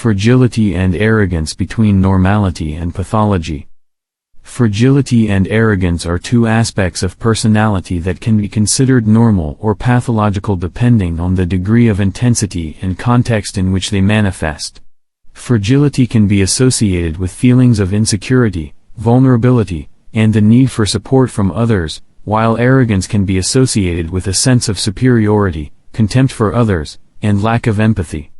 Fragility and arrogance between normality and pathology. Fragility and arrogance are two aspects of personality that can be considered normal or pathological depending on the degree of intensity and context in which they manifest. Fragility can be associated with feelings of insecurity, vulnerability, and the need for support from others, while arrogance can be associated with a sense of superiority, contempt for others, and lack of empathy.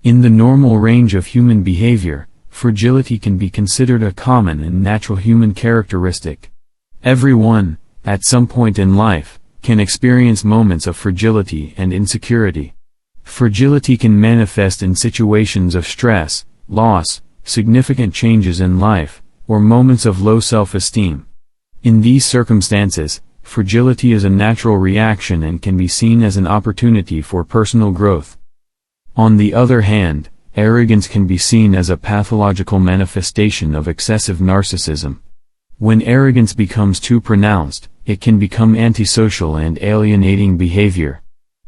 In the normal range of human behavior, fragility can be considered a common and natural human characteristic. Everyone, at some point in life, can experience moments of fragility and insecurity. Fragility can manifest in situations of stress, loss, significant changes in life, or moments of low self-esteem. In these circumstances, fragility is a natural reaction and can be seen as an opportunity for personal growth. On the other hand, arrogance can be seen as a pathological manifestation of excessive narcissism. When arrogance becomes too pronounced, it can become antisocial and alienating behavior.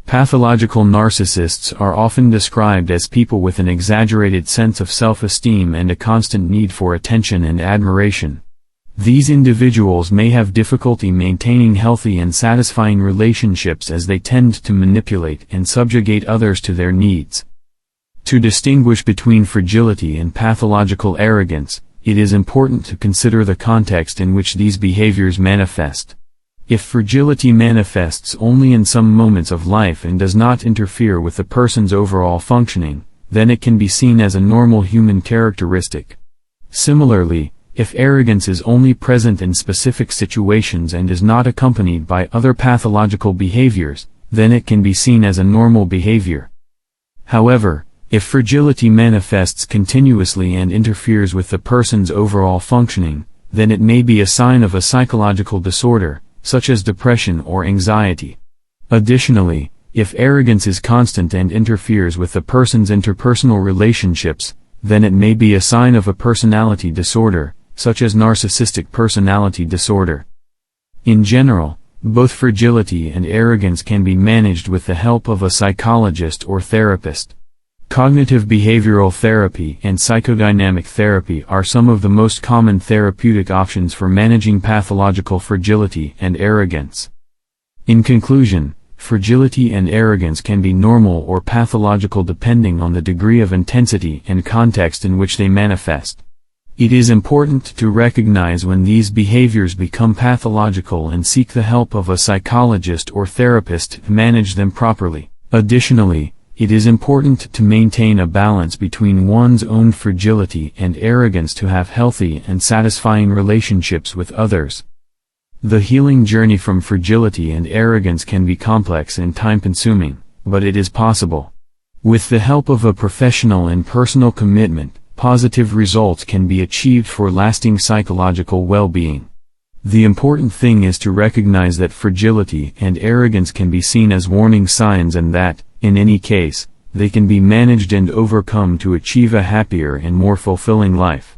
Pathological narcissists are often described as people with an exaggerated sense of self-esteem and a constant need for attention and admiration. These individuals may have difficulty maintaining healthy and satisfying relationships as they tend to manipulate and subjugate others to their needs. To distinguish between fragility and pathological arrogance, it is important to consider the context in which these behaviors manifest. If fragility manifests only in some moments of life and does not interfere with the person's overall functioning, then it can be seen as a normal human characteristic. Similarly, if arrogance is only present in specific situations and is not accompanied by other pathological behaviors, then it can be seen as a normal behavior. However, if fragility manifests continuously and interferes with the person's overall functioning, then it may be a sign of a psychological disorder, such as depression or anxiety. Additionally, if arrogance is constant and interferes with the person's interpersonal relationships, then it may be a sign of a personality disorder, such as narcissistic personality disorder. In general, both fragility and arrogance can be managed with the help of a psychologist or therapist. Cognitive behavioral therapy and psychodynamic therapy are some of the most common therapeutic options for managing pathological fragility and arrogance. In conclusion, fragility and arrogance can be normal or pathological depending on the degree of intensity and context in which they manifest. It is important to recognize when these behaviors become pathological and seek the help of a psychologist or therapist to manage them properly. Additionally, it is important to maintain a balance between one's own fragility and arrogance to have healthy and satisfying relationships with others. The healing journey from fragility and arrogance can be complex and time-consuming, but it is possible. With the help of a professional and personal commitment, positive results can be achieved for lasting psychological well-being. The important thing is to recognize that fragility and arrogance can be seen as warning signs and that, in any case, they can be managed and overcome to achieve a happier and more fulfilling life.